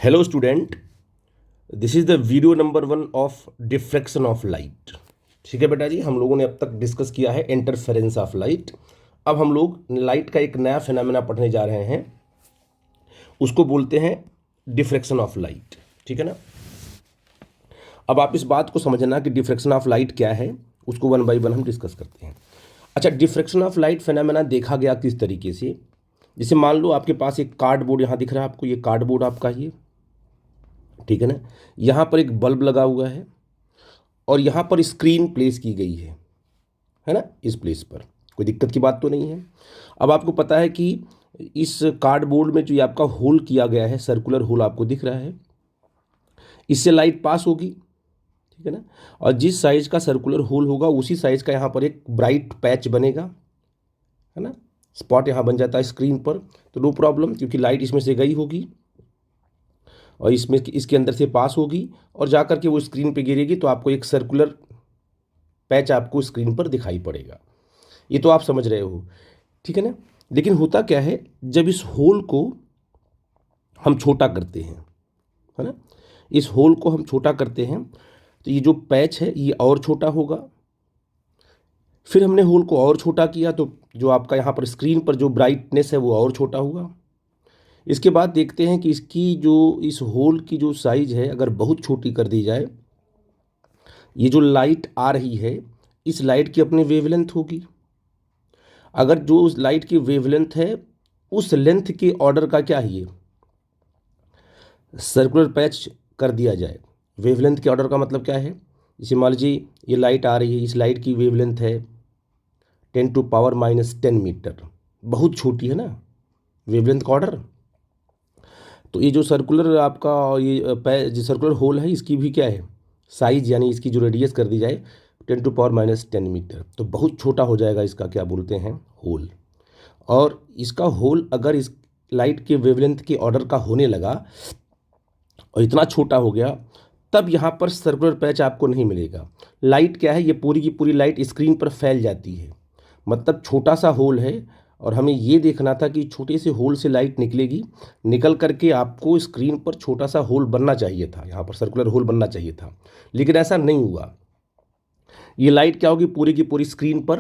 Hello student, this is the video number 1 of diffraction of light. ठीक है बेटा जी, हम लोगों ने अब तक डिस्कस किया है इंटरफेरेंस ऑफ लाइट। अब हम लोग लाइट का एक नया फिनोमेना पढ़ने जा रहे हैं, उसको बोलते हैं डिफ्रैक्शन ऑफ लाइट। ठीक है ना। अब आप इस बात को समझना कि डिफ्रैक्शन ऑफ लाइट क्या है, उसको वन बाय वन हम डिस्कस करते हैं। अच्छा, डिफ्रैक्शन ऑफ लाइट फिनोमेना देखा गया किस तरीके से। जैसे मान लो आपके पास एक कार्डबोर्ड यहाँ दिख रहा है आपको, ये कार्डबोर्ड आपका ये, ठीक है ना। यहाँ पर एक बल्ब लगा हुआ है और यहाँ पर स्क्रीन प्लेस की गई है ना। इस प्लेस पर कोई दिक्कत की बात तो नहीं है। अब आपको पता है कि इस कार्डबोर्ड में जो ये आपका होल किया गया है, सर्कुलर होल आपको दिख रहा है, इससे लाइट पास होगी, ठीक है ना। और जिस साइज का सर्कुलर होल होगा उसी साइज का यहाँ पर एक ब्राइट पैच बनेगा, है ना। स्पॉट यहाँ बन जाता है स्क्रीन पर, तो नो प्रॉब्लम, क्योंकि लाइट इसमें से गई होगी और इसमें इसके अंदर से पास होगी और जा कर के वो स्क्रीन पे गिरेगी, तो आपको एक सर्कुलर पैच आपको स्क्रीन पर दिखाई पड़ेगा। ये तो आप समझ रहे हो, ठीक है ना। लेकिन होता क्या है, जब इस होल को हम छोटा करते हैं, है ना, इस होल को हम छोटा करते हैं तो ये जो पैच है ये और छोटा होगा। फिर हमने होल को और छोटा किया तो जो आपका यहाँ पर स्क्रीन पर जो ब्राइटनेस है वो और छोटा हुआ। इसके बाद देखते हैं कि इसकी जो इस होल की जो साइज है अगर बहुत छोटी कर दी जाए, ये जो लाइट आ रही है इस लाइट की अपनी वेवलेंथ होगी। अगर जो उस लाइट की वेवलेंथ है उस लेंथ के ऑर्डर का क्या है, ये सर्कुलर पैच कर दिया जाए। वेवलेंथ के ऑर्डर का मतलब क्या है, जैसे मान लीजिए ये लाइट आ रही है, इस लाइट की वेवलेंथ है 10⁻⁻10 मीटर, बहुत छोटी है ना वेवलेंथ का ऑर्डर। तो ये जो सर्कुलर आपका ये जो सर्कुलर होल है इसकी भी क्या है साइज, यानी इसकी जो रेडियस कर दी जाए 10⁻⁻10 मीटर, तो बहुत छोटा हो जाएगा इसका क्या बोलते हैं होल। और इसका होल अगर इस लाइट के वेवलेंथ के ऑर्डर का होने लगा और इतना छोटा हो गया, तब यहाँ पर सर्कुलर पैच आपको नहीं मिलेगा। लाइट क्या है, ये पूरी की पूरी लाइट स्क्रीन पर फैल जाती है, मतलब छोटा सा होल है और हमें ये देखना था कि छोटे से होल से लाइट निकलेगी, निकल करके आपको स्क्रीन पर छोटा सा होल बनना चाहिए था, यहाँ पर सर्कुलर होल बनना चाहिए था, लेकिन ऐसा नहीं हुआ। ये लाइट क्या होगी, पूरी की पूरी स्क्रीन पर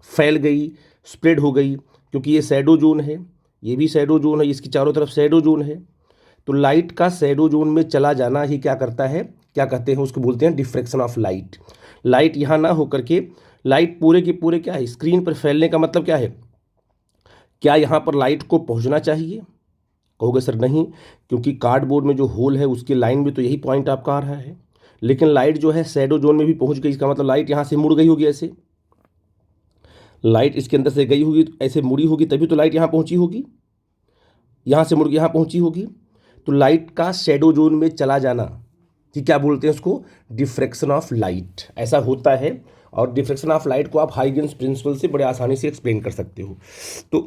फैल गई, स्प्रेड हो गई, क्योंकि ये शैडो जोन है, ये भी शैडो जोन है, इसकी चारों तरफ शैडो जोन है। तो लाइट का शैडो जोन में चला जाना ही क्या करता है, क्या कहते हैं उसको, बोलते हैं डिफ्रैक्शन ऑफ लाइट। लाइट यहाँ ना होकर के लाइट पूरे के पूरे क्या है स्क्रीन पर फैलने का मतलब क्या है, क्या यहाँ पर लाइट को पहुँचना चाहिए। कहोगे सर नहीं, क्योंकि कार्डबोर्ड में जो होल है उसके लाइन में तो यही पॉइंट आपका आ रहा है, लेकिन लाइट जो है शैडो जोन में भी पहुँच गई, इसका मतलब लाइट यहाँ से मुड़ गई होगी, ऐसे लाइट इसके अंदर से गई होगी, ऐसे मुड़ी होगी, तभी तो लाइट यहाँ पहुँची होगी, यहाँ से मुड़ के यहाँ पहुँची होगी। तो लाइट का शैडो जोन में चला जाना, कि क्या बोलते हैं उसको, डिफ्रैक्शन ऑफ लाइट, ऐसा होता है। और डिफ्रैक्शन ऑफ लाइट को आप हाइगेंस प्रिंसिपल से बड़े आसानी से एक्सप्लेन कर सकते हो। तो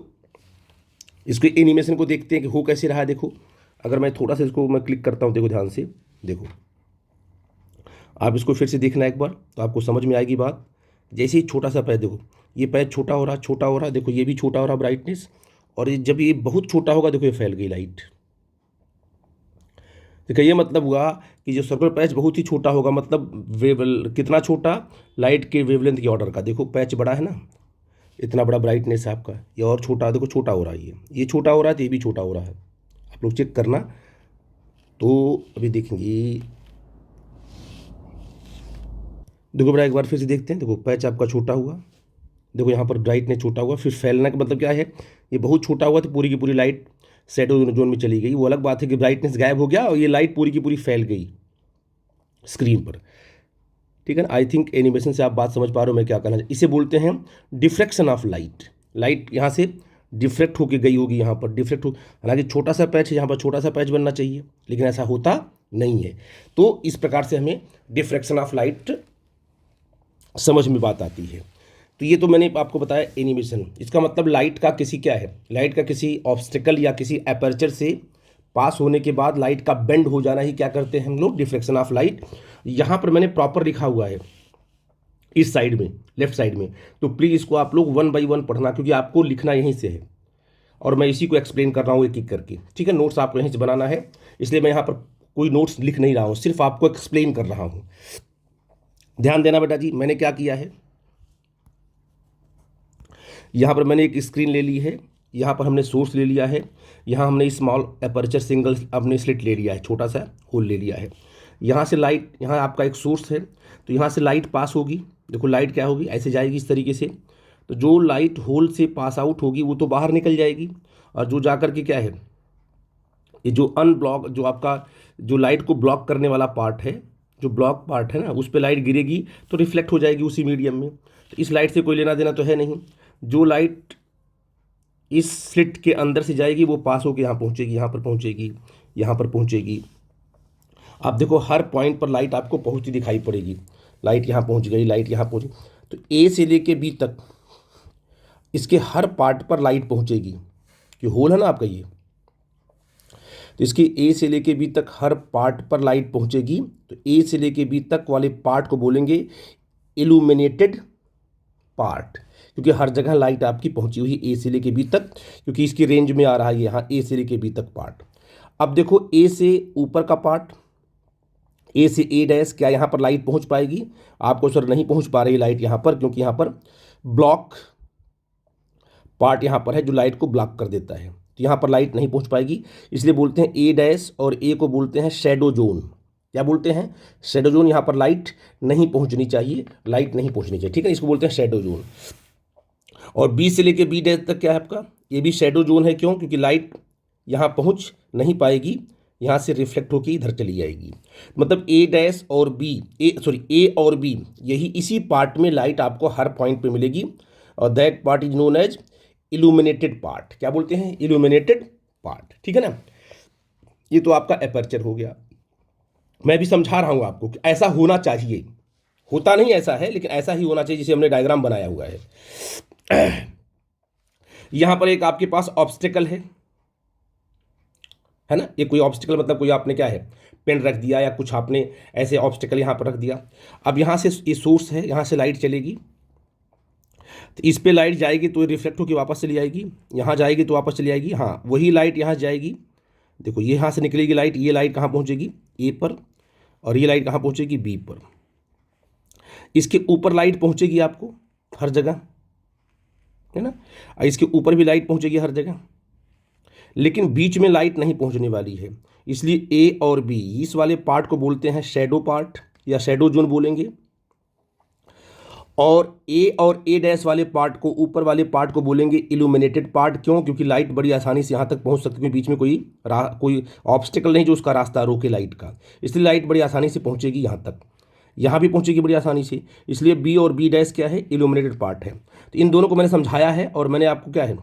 इसके एनिमेशन को देखते हैं कि हो कैसे रहा है। देखो, अगर मैं थोड़ा सा इसको मैं क्लिक करता हूँ, देखो ध्यान से देखो, आप इसको फिर से देखना एक बार तो आपको समझ में आएगी बात। जैसे ही छोटा सा पैच, देखो ये पैच छोटा हो रहा, छोटा हो रहा, देखो ये भी छोटा हो रहा ब्राइटनेस, और ये जब ये बहुत छोटा होगा देखो ये फैल गई लाइट। देखिए ये मतलब हुआ कि जो सर्कुलर पैच बहुत ही छोटा होगा, मतलब कितना छोटा, लाइट के वेवलेंथ के ऑर्डर का। देखो पैच बड़ा है ना, इतना बड़ा ब्राइटनेस है आपका, ये और छोटा, देखो छोटा हो रहा है, ये छोटा हो रहा है तो ये भी छोटा हो रहा है, आप लोग चेक करना। तो अभी देखेंगे, देखो बड़ा एक बार फिर से देखते हैं, देखो पैच आपका छोटा हुआ, देखो यहाँ पर ब्राइटनेस छोटा हुआ, फिर फैलने का मतलब क्या है, ये बहुत छोटा हुआ तो पूरी की पूरी लाइट शैडो जोन में चली गई। वो अलग बात है कि ब्राइटनेस गायब हो गया और ये लाइट पूरी की पूरी फैल गई स्क्रीन पर, ठीक है ना। आई थिंक एनिमेशन से आप बात समझ पा रहे हो मैं क्या कहना चाहिए। इसे बोलते हैं डिफ्रैक्शन ऑफ लाइट। लाइट यहाँ से डिफ्रेक्ट होकर गई होगी, यहाँ पर डिफ्रेक्ट हो, हालांकि छोटा सा पैच है, यहाँ पर छोटा सा पैच बनना चाहिए, लेकिन ऐसा होता नहीं है। तो इस प्रकार से हमें डिफ्रैक्शन ऑफ लाइट समझ में बात आती है। तो ये तो मैंने आपको बताया एनिमेशन। इसका मतलब लाइट का किसी क्या है, लाइट का किसी ऑब्स्टेकल या किसी एपर्चर से पास होने के बाद लाइट का बेंड हो जाना ही क्या करते हैं हम लोग, डिफ्रैक्शन ऑफ लाइट। यहाँ पर मैंने प्रॉपर लिखा हुआ है इस साइड में, लेफ्ट साइड में, तो प्लीज़ इसको आप लोग वन बाय वन पढ़ना, क्योंकि आपको लिखना यहीं से है। और मैं इसी को एक्सप्लेन कर रहा हूँ एक एक करके, ठीक है। नोट्स आपको यहीं से बनाना है, इसलिए मैं यहाँ पर कोई नोट्स लिख नहीं रहा हूँ, सिर्फ आपको एक्सप्लेन कर रहा हूँ। ध्यान देना बेटा जी, मैंने क्या किया है, यहाँ पर मैंने एक स्क्रीन ले ली है, यहाँ पर हमने सोर्स ले लिया है, यहाँ हमने स्मॉल अपर्चर सिंगल अपने स्लिट ले लिया है, छोटा सा होल ले लिया है। यहाँ से लाइट, यहाँ आपका एक सोर्स है, तो यहाँ से लाइट पास होगी। देखो लाइट क्या होगी, ऐसे जाएगी इस तरीके से, तो जो लाइट होल से पास आउट होगी वो तो बाहर निकल जाएगी, और जो जाकर के क्या है, ये जो अनब्लॉक, जो आपका जो लाइट को ब्लॉक करने वाला पार्ट है, जो ब्लॉक पार्ट है ना, उस पर लाइट गिरेगी तो रिफ्लेक्ट हो जाएगी उसी मीडियम में। तो इस लाइट से कोई लेना देना तो है नहीं। जो लाइट इस स्लिट के अंदर से जाएगी वो पास होकर यहाँ पहुँचेगी, यहाँ पर पहुँचेगी, यहाँ पर पहुँचेगी। आप देखो हर पॉइंट पर लाइट आपको पहुँचती दिखाई पड़ेगी। लाइट यहाँ पहुँच गई, लाइट यहाँ पहुँची, तो ए से लेके बी तक इसके हर पार्ट पर लाइट पहुँचेगी, कि होल है ना आपका ये, तो इसके ए से लेके बी तक हर पार्ट पर लाइट पहुँचेगी। तो ए से लेके बी तक वाले पार्ट को बोलेंगे इल्यूमिनेटेड पार्ट, क्योंकि हर जगह लाइट आपकी पहुंची हुई ए से लेके बी तक, क्योंकि इसकी रेंज में आ रहा है यहाँ ए से लेके बी तक पार्ट। अब देखो ए से ऊपर का पार्ट, ए से ए डैश, क्या यहाँ पर लाइट पहुंच पाएगी? आपको सर नहीं पहुंच पा रही लाइट यहाँ पर, क्योंकि यहाँ पर ब्लॉक पार्ट यहाँ पर है जो लाइट को ब्लॉक कर देता है, तो यहाँ पर लाइट नहीं पहुंच पाएगी। इसलिए बोलते हैं ए डैश और ए को बोलते हैं शैडो जोन। क्या बोलते हैं? Shadow zone. यहाँ पर लाइट नहीं पहुंचनी चाहिए, लाइट नहीं पहुंचनी चाहिए, ठीक है, इसको बोलते हैं शैडो जोन। और बी से लेके बी डैश तक क्या है आपका, ये भी शैडो जोन है। क्यों? क्योंकि लाइट यहाँ पहुँच नहीं पाएगी, यहाँ से रिफ्लेक्ट होकर इधर चली जाएगी। मतलब ए डैश और बी, ए और बी, यही इसी पार्ट में लाइट आपको हर पॉइंट पे मिलेगी, और that part is known as illuminated part. क्या बोलते हैं? इल्यूमिनेटेड पार्ट, ठीक है ना। ये तो आपका एपर्चर हो गया। मैं भी समझा रहा हूँ आपको कि ऐसा होना चाहिए, होता नहीं ऐसा है, लेकिन ऐसा ही होना चाहिए जिसे हमने डायग्राम बनाया हुआ है। यहां पर एक आपके पास ऑब्स्टेकल है ना, ये कोई ऑब्स्टेकल मतलब कोई आपने क्या है, पेन रख दिया या कुछ आपने ऐसे ऑब्स्टेकल यहां पर रख दिया। अब यहां से ये सोर्स है, यहां से लाइट चलेगी, तो इस पे लाइट जाएगी तो रिफ्लेक्ट होकर वापस चली जाएगी, यहाँ जाएगी तो वापस चली आएगी। हाँ, वही लाइट यहाँ जाएगी, देखो ये यहाँ से निकलेगी लाइट, ये लाइट कहाँ पहुँचेगी? ए पर, और ये लाइट कहाँ पहुँचेगी? बी पर। इसके ऊपर लाइट पहुँचेगी आपको हर जगह, है ना, इसके ऊपर भी लाइट पहुँचेगी हर जगह, लेकिन बीच में लाइट नहीं पहुँचने वाली है। इसलिए ए और बी, इस वाले पार्ट को बोलते हैं शैडो पार्ट या शैडो जोन बोलेंगे, और ए डैश वाले पार्ट को, ऊपर वाले पार्ट को बोलेंगे इल्यूमिनेटेड पार्ट। क्यों? क्योंकि लाइट बड़ी आसानी से यहाँ तक पहुँच सकती है, बीच में कोई ऑब्स्टेकल नहीं जो उसका रास्ता रोके लाइट का, इसलिए लाइट बड़ी आसानी से पहुँचेगी यहाँ तक, यहाँ भी पहुँचेगी बड़ी आसानी से। इसलिए बी और बी डैश क्या है? इल्यूमिनेटेड पार्ट है। तो इन दोनों को मैंने समझाया है, और मैंने आपको क्या है,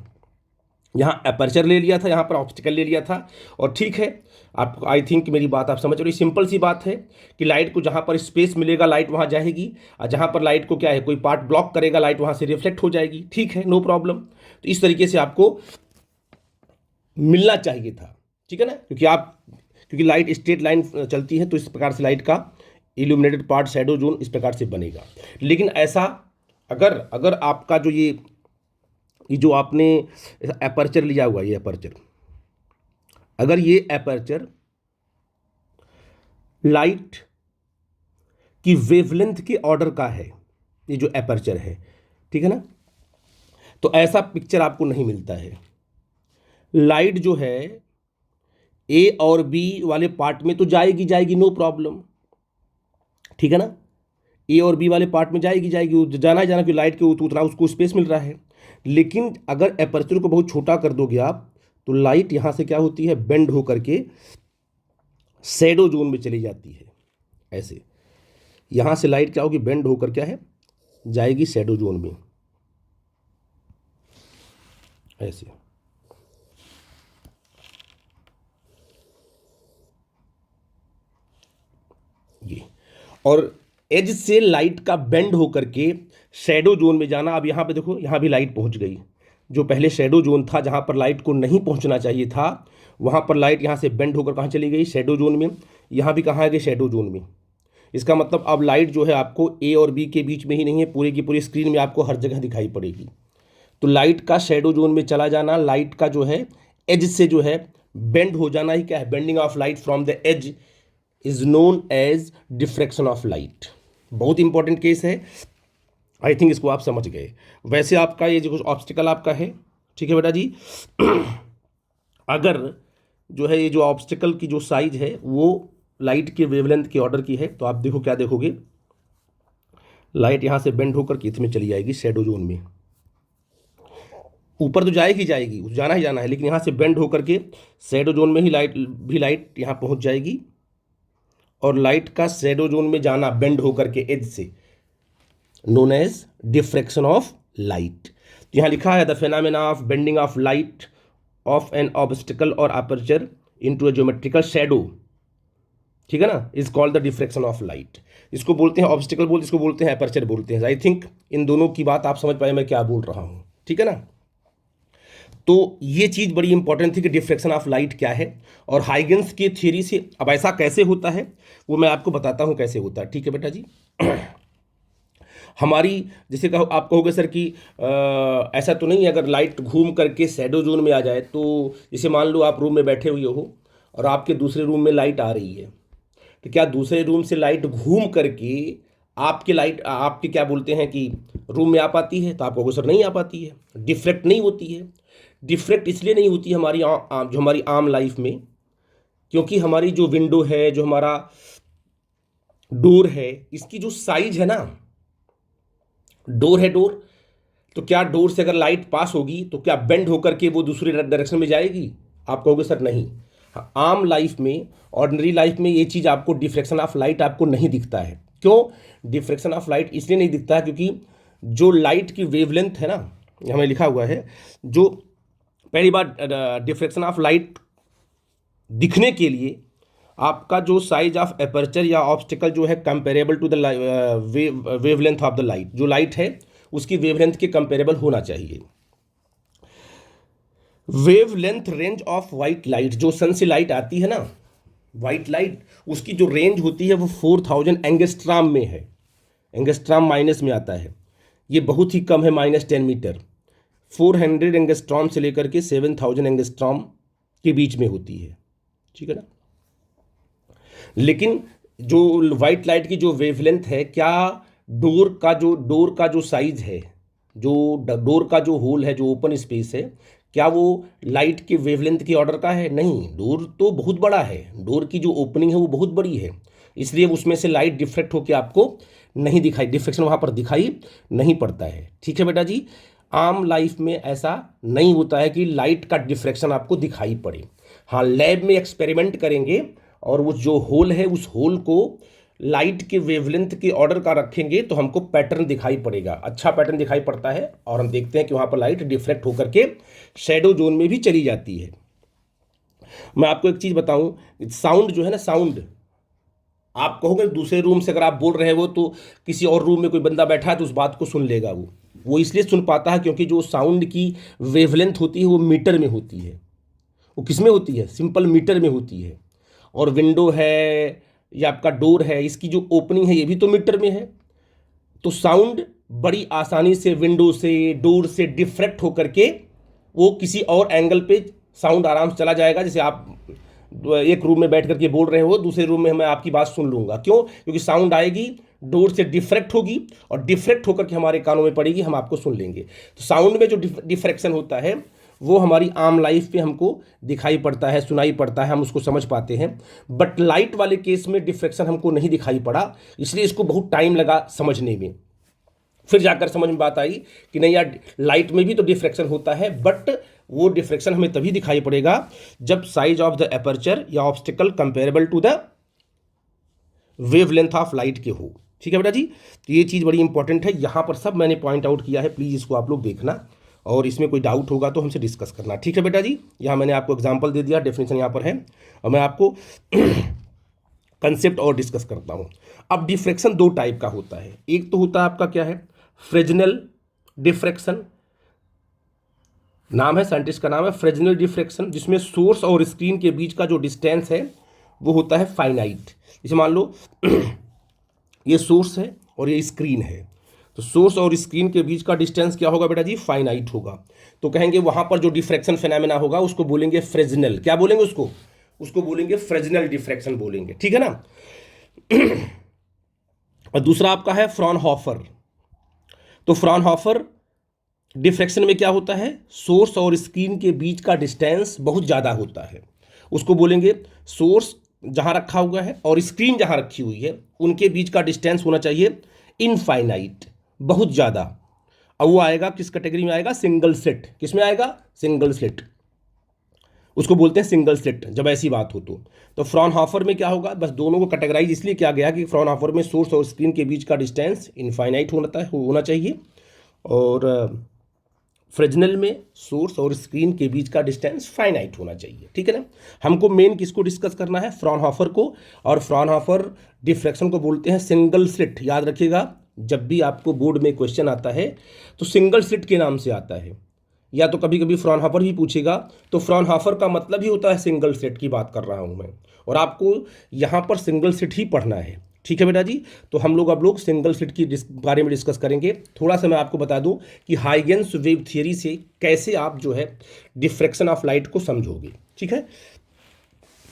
यहाँ अपर्चर ले लिया था, यहाँ पर ऑब्स्टिकल ले लिया था, और ठीक है, आप आई थिंक मेरी बात आप समझ रहे हो। सिंपल सी बात है कि लाइट को जहाँ पर स्पेस मिलेगा लाइट वहाँ जाएगी, और जहाँ पर लाइट को क्या है, कोई पार्ट ब्लॉक करेगा लाइट वहाँ से रिफ्लेक्ट हो जाएगी, ठीक है, नो प्रॉब्लम। तो इस तरीके से आपको मिलना चाहिए था, ठीक है ना, क्योंकि लाइट स्ट्रेट लाइन चलती है, तो इस प्रकार से लाइट का इल्यूमिनेटेड पार्ट शैडो जोन इस प्रकार से बनेगा। लेकिन ऐसा अगर आपका जो ये जो आपने एपर्चर लिया हुआ, ये एपर्चर, अगर ये एपर्चर लाइट की वेवलेंथ के ऑर्डर का है, ये जो एपर्चर है, ठीक है ना, तो ऐसा पिक्चर आपको नहीं मिलता है। लाइट जो है ए और बी वाले पार्ट में तो जाएगी, नो प्रॉब्लम, ठीक है ना, ए और बी वाले पार्ट में जाएगी, जाना ही जाना, कि लाइट के उतना उसको स्पेस मिल रहा है। लेकिन अगर एपर्चर को बहुत छोटा कर दोगे आप, तो लाइट यहाँ से क्या होती है, बेंड होकर के शैडो जोन में चली जाती है। ऐसे यहाँ से लाइट क्या होगी, बेंड होकर क्या है, जाएगी शैडो जोन में, ऐसे। ये और एज से लाइट का बेंड होकर के शैडो जोन में जाना। अब यहाँ पे देखो, यहाँ भी लाइट पहुँच गई, जो पहले शैडो जोन था जहाँ पर लाइट को नहीं पहुँचना चाहिए था, वहाँ पर लाइट यहाँ से बेंड होकर कहाँ चली गई, शैडो जोन में। यहाँ भी कहाँ आ गई, शैडो जोन में। इसका मतलब अब लाइट जो है आपको ए और बी के बीच में ही नहीं है, पूरी की पूरी स्क्रीन में आपको हर जगह दिखाई पड़ेगी। तो लाइट का शेडो जोन में चला जाना, लाइट का जो है एज से जो है बेंड हो जाना ही क्या है, bending of light from the edge is known as diffraction of light. बहुत इंपॉर्टेंट केस है, आई थिंक इसको आप समझ गए। वैसे आपका ये जो कुछ ऑब्स्टिकल आपका है, ठीक है बेटा जी। अगर जो है ये जो ऑब्स्टिकल की जो साइज है वो लाइट के वेवलेंथ के ऑर्डर की है, तो आप देखो क्या देखोगे, लाइट यहाँ से बेंड होकर के इसमें चली जाएगी शेडो जोन में, ऊपर तो जाएगी जाएगी, जाना ही जाना है, लेकिन यहाँ से बेंड होकर के शेडो जोन में ही लाइट यहाँ पहुँच जाएगी, और लाइट का शेडो जोन में जाना बेंड होकर के एज से known as diffraction of light. तो यहाँ लिखा है the phenomena of bending of light of an obstacle और aperture into a geometrical shadow, ठीक है ना, is called the diffraction of light. इसको बोलते हैं ऑब्स्टिकल बोलते, इसको बोलते हैं अपर्चर बोलते हैं। आई थिंक इन दोनों की बात आप समझ पाए मैं क्या बोल रहा हूँ, ठीक है ना। तो ये चीज़ बड़ी इंपॉर्टेंट थी कि डिफ्रैक्शन ऑफ लाइट क्या है, और हाइगन्स की थ्योरी से अब ऐसा कैसे होता है वो मैं आपको बताता हूँ कैसे होता है, ठीक है बेटा जी। हमारी जैसे कहो, आप कहोगे सर कि ऐसा तो नहीं है अगर लाइट घूम करके शैडो जोन में आ जाए, तो जैसे मान लो आप रूम में बैठे हुए हो और आपके दूसरे रूम में लाइट आ रही है, तो क्या दूसरे रूम से लाइट घूम करके आपके लाइट आपके क्या बोलते हैं कि रूम में आ पाती है? तो आप कहोगे सर नहीं आ पाती है, डिफ्रैक्ट नहीं होती है। डिफ्रैक्ट इसलिए नहीं होती हमारी जो हमारी आम लाइफ में, क्योंकि हमारी जो विंडो है, जो हमारा डोर है, इसकी जो साइज है ना, डोर है डोर, तो क्या डोर से अगर लाइट पास होगी तो क्या बेंड होकर के वो दूसरी डायरेक्शन में जाएगी? आप कहोगे सर नहीं। हाँ, आम लाइफ में, ऑर्डिनरी लाइफ में ये चीज़ आपको डिफ्रैक्शन ऑफ लाइट आपको नहीं दिखता है। क्यों डिफ्रैक्शन ऑफ लाइट इसलिए नहीं दिखता है? क्योंकि जो लाइट की वेवलेंथ है ना, हमें लिखा हुआ है, जो पहली बार डिफ्रैक्शन ऑफ लाइट दिखने के लिए आपका जो साइज ऑफ एपर्चर या ऑब्स्टिकल जो है comparable to the wavelength of the light, जो लाइट है उसकी वेवलेंथ के कंपेरेबल होना चाहिए। Wavelength range of white light, जो सन से लाइट आती है ना वाइट लाइट, उसकी जो रेंज होती है वो 4000 एंगस्ट्रॉम में है। एंगस्ट्रॉम माइनस में आता है, ये बहुत ही कम है, -10 मीटर। 400 एंगस्ट्रॉम से लेकर के 7000 एंगस्ट्रॉम के बीच में होती है, ठीक है ना। लेकिन जो वाइट लाइट की जो वेवलेंथ है, क्या डोर का जो साइज है, जो डोर का जो होल है, जो ओपन स्पेस है, क्या वो लाइट के वेवलेंथ के ऑर्डर का है? नहीं, डोर तो बहुत बड़ा है, डोर की जो ओपनिंग है वो बहुत बड़ी है, इसलिए उसमें से लाइट डिफ्रेक्ट होकर आपको नहीं दिखाई, डिफ्रेक्शन वहाँ पर दिखाई नहीं पड़ता है, ठीक है बेटा जी। आम लाइफ में ऐसा नहीं होता है कि लाइट का डिफ्रेक्शन आपको दिखाई पड़े। हाँ, लैब में एक्सपेरिमेंट करेंगे और वो जो होल है उस होल को लाइट के वेवलेंथ के ऑर्डर का रखेंगे तो हमको पैटर्न दिखाई पड़ेगा, अच्छा पैटर्न दिखाई पड़ता है, और हम देखते हैं कि वहाँ पर लाइट डिफ्रेक्ट होकर के शैडो जोन में भी चली जाती है। मैं आपको एक चीज़ बताऊं, साउंड जो है ना, साउंड आप कहोगे दूसरे रूम से अगर आप बोल रहे हो तो किसी और रूम में कोई बंदा बैठा है तो उस बात को सुन लेगा। वो इसलिए सुन पाता है क्योंकि जो साउंड की वेवलेंथ होती है वो मीटर में होती है। वो किस में होती है? सिंपल मीटर में होती है। और विंडो है या आपका डोर है, इसकी जो ओपनिंग है ये भी तो मीटर में है। तो साउंड बड़ी आसानी से विंडो से, डोर से डिफ्रेक्ट होकर के वो किसी और एंगल पे साउंड आराम से चला जाएगा। जैसे आप एक रूम में बैठ करके बोल रहे हो, दूसरे रूम में मैं आपकी बात सुन लूँगा। क्यों? क्योंकि साउंड आएगी, डोर से डिफ्रेक्ट होगी और डिफ्रेक्ट होकर के हमारे कानों में पड़ेगी, हम आपको सुन लेंगे। तो साउंड में जो डिफ्रेक्शन होता है वो हमारी आम लाइफ पे हमको दिखाई पड़ता है, सुनाई पड़ता है, हम उसको समझ पाते हैं। बट लाइट वाले केस में डिफ्रेक्शन हमको नहीं दिखाई पड़ा, इसलिए इसको बहुत टाइम लगा समझने में। फिर जाकर समझ में बात आई कि नहीं यार, लाइट में भी तो डिफ्रेक्शन होता है, बट वो डिफ्रेक्शन हमें तभी दिखाई पड़ेगा जब साइज ऑफ द एपर्चर या obstacle comparable to the wavelength of light के हो। ठीक है बेटा जी, तो ये चीज़ बड़ी इंपॉर्टेंट है। यहाँ पर सब मैंने पॉइंट आउट किया है, प्लीज़ इसको आप लोग देखना, और इसमें कोई डाउट होगा तो हमसे डिस्कस करना। ठीक है बेटा जी, यहाँ मैंने आपको एग्जाम्पल दे दिया, डेफिनेशन यहाँ पर है, और मैं आपको कंसेप्ट और डिस्कस करता हूँ। अब डिफ्रेक्शन दो टाइप का होता है। एक तो होता है आपका क्या है, फ्रेजनेल डिफ्रेक्शन, नाम है, साइंटिस्ट का नाम है फ्रेजनेल डिफ्रेक्शन, जिसमें सोर्स और स्क्रीन के बीच का जो डिस्टेंस है वो होता है फाइनाइट। जैसे मान लो ये सोर्स है और ये स्क्रीन है, तो सोर्स और स्क्रीन के बीच का डिस्टेंस क्या होगा बेटा जी, फाइनाइट होगा। तो कहेंगे वहां पर जो डिफ्रैक्शन फेनोमेना होगा उसको बोलेंगे फ्रेजनल, क्या बोलेंगे उसको बोलेंगे फ्रेजनल डिफ्रैक्शन बोलेंगे, ठीक है ना। और दूसरा आपका है फ्रॉनहोफर। तो फ्रॉनहोफर डिफ्रैक्शन में क्या होता है, सोर्स और स्क्रीन के बीच का डिस्टेंस बहुत ज़्यादा होता है, उसको बोलेंगे सोर्स जहां रखा हुआ है और स्क्रीन जहां रखी हुई है उनके बीच का डिस्टेंस होना चाहिए इनफाइनाइट, बहुत ज़्यादा। अब वो आएगा किस कैटेगरी में आएगा, सिंगल स्लिट। किस में आएगा, सिंगल स्लिट, उसको बोलते हैं सिंगल स्लिट जब ऐसी बात हो तो फ्रॉनहोफर में क्या होगा, बस दोनों को कैटेगराइज इसलिए किया गया कि फ्रॉनहोफर में सोर्स और स्क्रीन के बीच का डिस्टेंस इनफाइनाइट होना चाहिए, और फ्रेजनल में सोर्स और स्क्रीन के बीच का डिस्टेंस फाइनाइट होना चाहिए, ठीक है ना। हमको मेन किसको डिस्कस करना है, फ्रॉनहोफर को, और फ्रॉनहोफर डिफ्रैक्शन को बोलते हैं सिंगल स्लिट। याद रखिएगा, जब भी आपको बोर्ड में क्वेश्चन आता है तो सिंगल स्लिट के नाम से आता है, या तो कभी कभी फ्रॉनहोफर भी पूछेगा, तो फ्रॉनहोफर का मतलब ही होता है सिंगल स्लिट की बात कर रहा हूं मैं, और आपको यहां पर सिंगल स्लिट ही पढ़ना है, ठीक है बेटा जी। तो हम लोग सिंगल स्लिट की बारे में डिस्कस करेंगे। थोड़ा सा मैं आपको बता दूं कि हाइगेन्स वेव थियरी से कैसे आप जो है डिफ्रैक्शन ऑफ लाइट को समझोगे, ठीक है।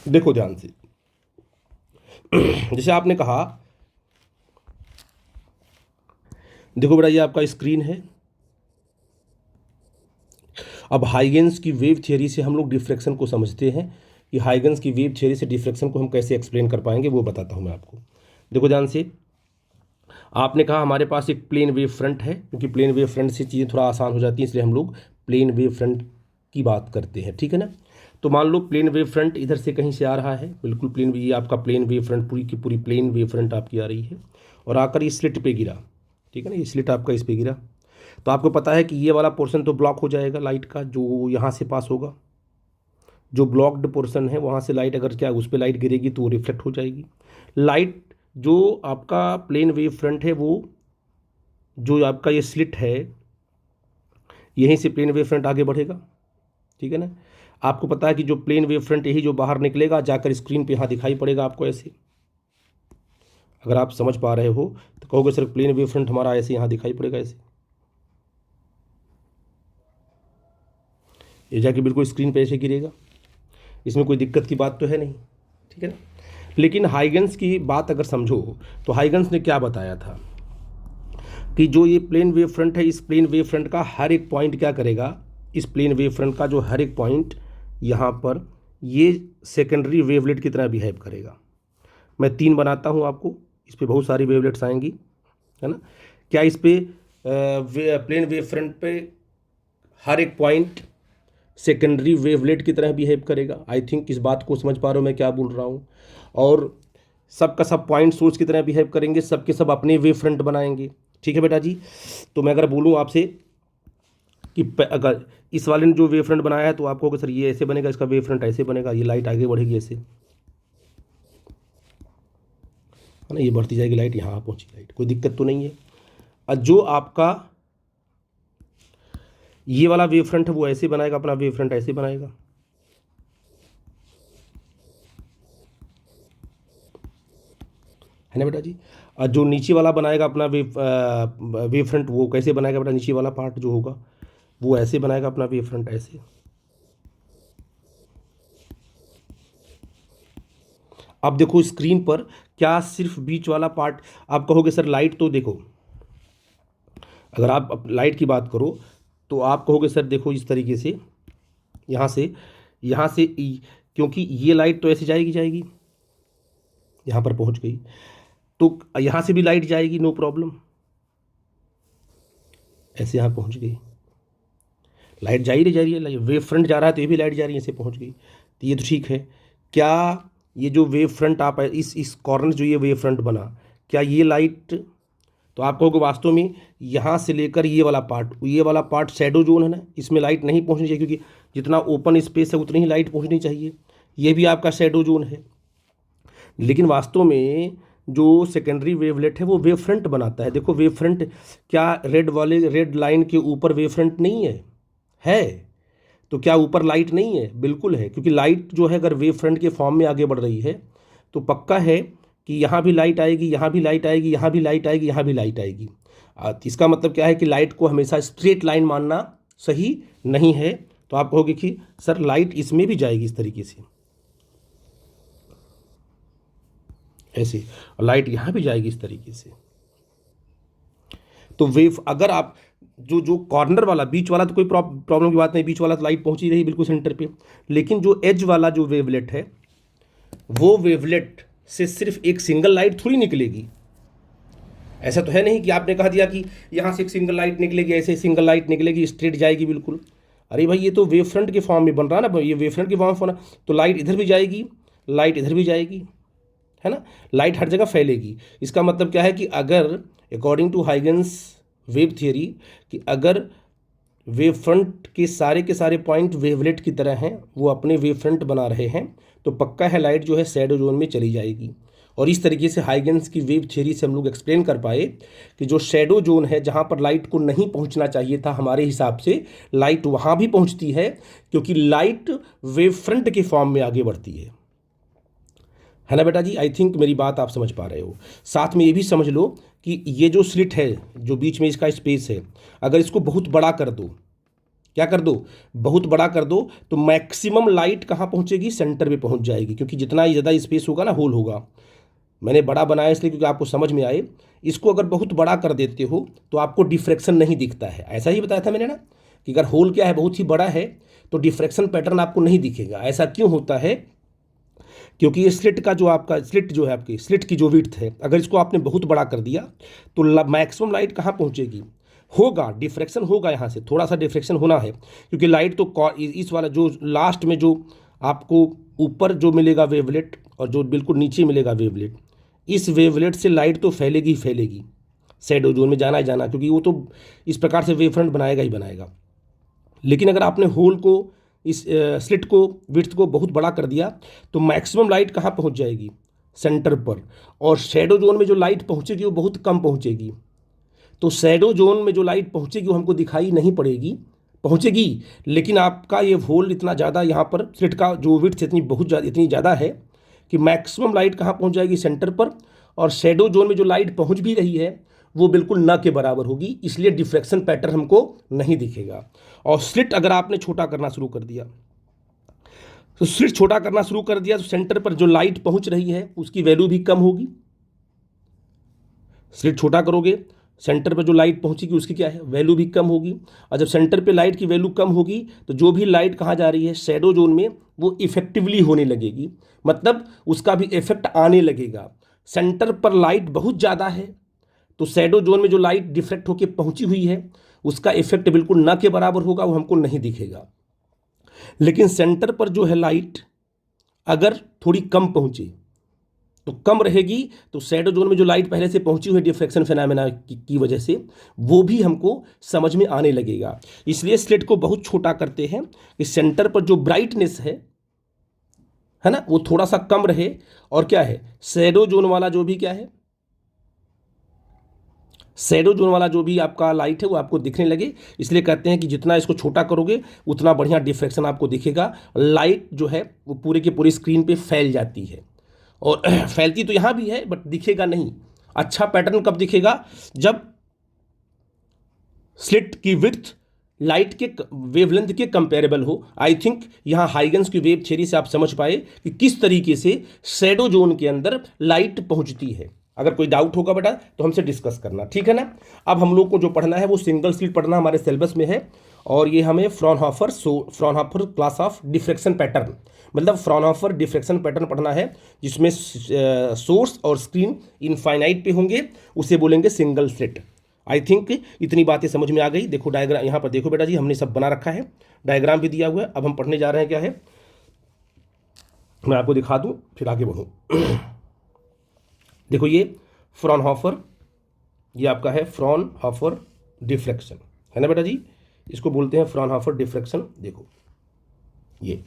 देखो ध्यान से, जैसे आपने कहा, देखो बेटा ये आपका स्क्रीन है। अब हाइगेन्स की वेव थियरी से हम लोग डिफ्रैक्शन को समझते हैं कि हाइगेन्स की वेव थियरी से डिफ्रैक्शन को हम कैसे एक्सप्लेन कर पाएंगे, वो बताता हूं मैं आपको। देखो ध्यान से, आपने कहा हमारे पास एक प्लेन वेव फ्रंट है, क्योंकि प्लेन वेव फ्रंट से चीज़ें थोड़ा आसान हो जाती हैं, इसलिए हम लोग प्लेन वेव फ्रंट की बात करते हैं, ठीक है ना। तो मान लो प्लेन वेव फ्रंट इधर से कहीं से आ रहा है, बिल्कुल प्लेन, ये आपका प्लेन वेव फ्रंट पूरी की पूरी प्लेन वेव फ्रंट आपकी आ रही है, और आकर ये स्लिट पे गिरा, ठीक है ना, ये स्लिट आपका इस पे गिरा। तो आपको पता है कि ये वाला पोर्शन तो ब्लॉक हो जाएगा लाइट का, जो यहाँ से पास होगा, जो ब्लॉक्ड पोर्शन है वहाँ से लाइट अगर क्या उस पर लाइट गिरेगी तो वो रिफ्लेक्ट हो जाएगी। लाइट जो आपका प्लेन वेव फ्रंट है, वो जो आपका ये स्लिट है, यहीं से प्लेन वेव फ्रंट आगे बढ़ेगा, ठीक है ना। आपको पता है कि जो प्लेन वेव फ्रंट यही जो बाहर निकलेगा जाकर स्क्रीन पे यहाँ दिखाई पड़ेगा आपको ऐसे। अगर आप समझ पा रहे हो तो कहोगे सर प्लेन वेव फ्रंट हमारा ऐसे यहाँ दिखाई पड़ेगा ऐसे, ये जाके बिल्कुल स्क्रीन पे ऐसे गिरेगा, इसमें कोई दिक्कत की बात तो है नहीं, ठीक है ना। लेकिन हाइगेन्स की बात अगर समझो तो हाइगेन्स ने क्या बताया था कि जो ये प्लेन वेव फ्रंट है, इस प्लेन वेव फ्रंट का हर एक पॉइंट क्या करेगा, इस प्लेन वेव फ्रंट का जो हर एक पॉइंट यहाँ पर ये सेकेंडरी वेवलेट की तरह बिहेव करेगा। मैं 3 बनाता हूँ आपको, इस पर बहुत सारी वेवलेट्स आएंगी, है ना। क्या इस पे प्लेन वेव फ्रंट पे हर एक पॉइंट सेकेंडरी वेवलेट की तरह बिहेव करेगा? आई थिंक इस बात को समझ पा रहे हो मैं क्या बोल रहा हूँ। और सब का सब पॉइंट सोर्स की तरह बिहेव करेंगे, सब के सब अपने वेव फ्रंट बनाएंगे, ठीक है बेटा जी। तो मैं अगर बोलूँ आपसे कि अगर इस वाले ने जो वेव फ्रंट बनाया है तो आप कहोगे सर ये ऐसे बनेगा, इसका वेव फ्रंट ऐसे बनेगा, ये लाइट आगे बढ़ेगी ऐसे, है ना, ये बढ़ती जाएगी लाइट, यहाँ पहुँची लाइट, कोई दिक्कत तो नहीं है। और जो आपका ये वाला वेव फ्रंट है वो ऐसे बनाएगा, अपना वेव फ्रंट ऐसे बनाएगा, है ना बेटा जी। और जो नीचे वाला बनाएगा अपना वेव फ्रंट, वो कैसे बनाएगा बेटा, नीचे वाला पार्ट जो होगा वो ऐसे बनाएगा अपना वेव फ्रंट ऐसे। अब देखो स्क्रीन पर क्या सिर्फ बीच वाला पार्ट, आप कहोगे सर लाइट तो देखो, अगर आप लाइट की बात करो तो आप कहोगे सर देखो इस तरीके से यहाँ से क्योंकि ये लाइट तो ऐसे जाएगी, यहाँ पर पहुँच गई, तो यहाँ से भी लाइट जाएगी, नो प्रॉब्लम, ऐसे यहाँ पहुँच गई, लाइट जा रही है, वेव फ्रंट जा रहा है तो ये भी लाइट जा रही है, ऐसे पहुँच गई, तो ये तो ठीक है। क्या ये जो वेव फ्रंट आप इस कॉर्नर जो ये वेव फ्रंट बना, क्या ये लाइट, तो आप कहोगे वास्तव में यहाँ से लेकर ये वाला पार्ट शैडो जोन है ना, इसमें लाइट नहीं पहुँचनी चाहिए, क्योंकि जितना ओपन स्पेस है उतनी ही लाइट पहुँचनी चाहिए, ये भी आपका शैडो जोन है। लेकिन वास्तव में जो सेकेंडरी वेवलेट है वो वेव फ्रंट बनाता है। देखो वेव फ्रंट क्या रेड लाइन के ऊपर वेव फ्रंट नहीं है तो क्या ऊपर लाइट नहीं है? बिल्कुल है, क्योंकि लाइट जो है अगर वेव फ्रंट के फॉर्म में आगे बढ़ रही है तो पक्का है कि यहाँ भी लाइट आएगी, यहाँ भी लाइट आएगी, यहाँ भी लाइट आएगी, यहाँ भी लाइट आएगी। इसका मतलब क्या है कि लाइट को हमेशा स्ट्रेट लाइन मानना सही नहीं है। तो आप कहोगे कि सर लाइट इसमें भी जाएगी इस तरीके से, ऐसे, और लाइट यहाँ भी जाएगी इस तरीके से। तो वेव अगर आप जो जो कॉर्नर वाला, बीच वाला तो कोई प्रॉब्लम की बात नहीं, बीच वाला तो लाइट पहुंची रही बिल्कुल सेंटर पे, लेकिन जो एज वाला जो वेवलेट है, वो वेवलेट से सिर्फ एक सिंगल लाइट थोड़ी निकलेगी। ऐसा तो है नहीं कि आपने कहा दिया कि यहाँ से एक सिंगल लाइट निकलेगी, ऐसे सिंगल लाइट निकलेगी, स्ट्रेट जाएगी बिल्कुल। अरे भाई ये तो वेव फ्रंट के फॉर्म में बन रहा है ना, ये वेव फ्रंट के फॉर्म में, तो लाइट इधर भी जाएगी, लाइट इधर भी जाएगी, है ना, लाइट हर जगह फैलेगी। इसका मतलब क्या है कि अगर according to Huygens wave theory, कि अगर वेव फ्रंट के सारे पॉइंट वेवलेट की तरह हैं, वो अपने वेव फ्रंट बना रहे हैं, तो पक्का है लाइट जो है शैडो जोन में चली जाएगी। और इस तरीके से हाइगन्स की वेव थियरी से हम लोग एक्सप्लेन कर पाए कि जो शैडो जोन है, जहाँ पर लाइट को नहीं पहुँचना चाहिए था हमारे हिसाब से, लाइट वहाँ भी पहुँचती है, क्योंकि लाइट वेव फ्रंट के फॉर्म में आगे बढ़ती है ना बेटा जी। आई थिंक मेरी बात आप समझ पा रहे हो। साथ में ये भी समझ लो कि ये जो स्लिट है, जो बीच में इसका स्पेस है, अगर इसको बहुत बड़ा कर दो, क्या कर दो, बहुत बड़ा कर दो, तो मैक्सिमम लाइट कहाँ पहुँचेगी, सेंटर पे पहुँच जाएगी, क्योंकि जितना ज़्यादा स्पेस होगा ना, होल होगा। मैंने बड़ा बनाया इसलिए क्योंकि आपको समझ में आए। इसको अगर बहुत बड़ा कर देते हो तो आपको डिफ्रैक्शन नहीं दिखता है, ऐसा ही बताया था मैंने ना, कि अगर होल क्या है, बहुत ही बड़ा है, तो डिफ्रैक्शन पैटर्न आपको नहीं दिखेगा। ऐसा क्यों होता है, क्योंकि ये स्लिट का जो आपका स्लिट जो है, आपकी स्लिट की जो विड्थ है, अगर इसको आपने बहुत बड़ा कर दिया तो मैक्सिमम लाइट कहाँ पहुँचेगी, होगा डिफ्रैक्शन होगा, यहाँ से थोड़ा सा डिफ्रैक्शन होना है, क्योंकि लाइट तो इस वाला जो लास्ट में जो आपको ऊपर जो मिलेगा वेवलेट और जो बिल्कुल नीचे मिलेगा वेवलेट, इस वेवलेट से लाइट तो फैलेगी ही फैलेगी, शैडो जोन में जाना ही जाना, क्योंकि वो तो इस प्रकार से वेव फ्रंट बनाएगा ही बनाएगा। लेकिन अगर आपने होल को, इस स्लिट को, विड्थ को बहुत बड़ा कर दिया, तो मैक्सिमम लाइट कहाँ पहुँच जाएगी, सेंटर पर, और शैडो जोन में जो लाइट पहुँचेगी वो बहुत कम पहुँचेगी। तो शैडो जोन में जो लाइट पहुँचेगी वो हमको दिखाई नहीं पड़ेगी, पहुँचेगी, लेकिन आपका ये होल इतना ज़्यादा, यहाँ पर स्लिट का जो विड्थ इतनी ज़्यादा है कि मैक्सिमम लाइट कहाँ पहुँच जाएगी, सेंटर पर, और शैडो जोन में जो लाइट पहुँच भी रही है वो बिल्कुल ना के बराबर होगी, इसलिए डिफ्रैक्शन पैटर्न हमको नहीं दिखेगा। और स्लिट अगर आपने छोटा करना शुरू कर दिया, तो स्लिट छोटा करना शुरू कर दिया, तो सेंटर पर जो लाइट पहुँच रही है उसकी वैल्यू भी कम होगी। स्लिट छोटा करोगे, सेंटर पर जो लाइट पहुंचेगी उसकी क्या है, वैल्यू भी कम होगी। और जब सेंटर पे लाइट की वैल्यू कम होगी, तो जो भी लाइट कहाँ जा रही है, शैडो जोन में, वो इफेक्टिवली होने लगेगी, मतलब उसका भी इफेक्ट आने लगेगा। सेंटर पर लाइट बहुत ज़्यादा है, तो शैडो जोन में जो लाइट डिफ्रेक्ट होकर पहुंची हुई है उसका इफेक्ट बिल्कुल न के बराबर होगा, वो हमको नहीं दिखेगा। लेकिन सेंटर पर जो है लाइट अगर थोड़ी कम पहुंचे, तो कम रहेगी, तो शैडो जोन में जो लाइट पहले से पहुंची हुई डिफ्रैक्शन फिनोमेना की वजह से वो भी हमको समझ में आने लगेगा। इसलिए स्लिट को बहुत छोटा करते हैं कि सेंटर पर जो ब्राइटनेस है ना, वो थोड़ा सा कम रहे, और क्या है, शैडो जोन वाला जो भी क्या है, शैडो जोन वाला जो भी आपका लाइट है वो आपको दिखने लगे। इसलिए कहते हैं कि जितना इसको छोटा करोगे उतना बढ़िया डिफ्रैक्शन आपको दिखेगा। लाइट जो है वो पूरे के पूरे स्क्रीन पे फैल जाती है, और फैलती तो यहाँ भी है बट दिखेगा नहीं। अच्छा पैटर्न कब दिखेगा, जब स्लिट की विड्थ लाइट के वेवलेंथ के कंपेरेबल हो। आई थिंक यहाँ हाइगन्स की वेव थ्योरी से आप समझ पाए कि किस तरीके से शैडो जोन के अंदर लाइट पहुँचती है। अगर कोई डाउट होगा बेटा तो हमसे डिस्कस करना, ठीक है ना। अब हम लोग को जो पढ़ना है वो सिंगल स्लिट पढ़ना हमारे सिलेबस में है, और ये हमें Fraunhofer class of diffraction pattern, मतलब फ्रॉनहोफर डिफ्रैक्शन पैटर्न पढ़ना है, जिसमें सोर्स और स्क्रीन इनफाइनाइट पे होंगे, उसे बोलेंगे सिंगल स्लिट। आई थिंक इतनी बातें समझ में आ गई। देखो डायग्राम यहाँ पर देखो बेटा जी, हमने सब बना रखा है, डायग्राम भी दिया हुआ है। अब हम पढ़ने जा रहे हैं क्या है, मैं आपको दिखा दूँ फिर आगे बढ़ूँ। देखो ये फ्रॉनहोफर, ये आपका है फ्रॉनहोफर डिफ्रैक्शन, है ना बेटा जी, इसको बोलते हैं फ्रॉनहोफर डिफ्रैक्शन। देखो ये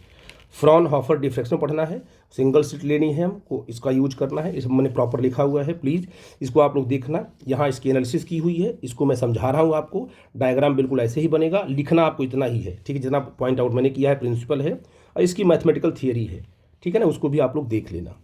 फ्रॉनहोफर डिफ्रैक्शन पढ़ना है, सिंगल स्लिट लेनी है हमको, इसका यूज करना है। इस मैंने प्रॉपर लिखा हुआ है, प्लीज़ इसको आप लोग देखना। यहाँ इसकी एनालिसिस की हुई है, इसको मैं समझा रहा हूँ आपको। डायग्राम बिल्कुल ऐसे ही बनेगा, लिखना आपको इतना ही है, ठीक है। जितना पॉइंट आउट मैंने किया है प्रिंसिपल है, और इसकी मैथमेटिकल थियरी है, ठीक है ना, उसको भी आप लोग देख लेना।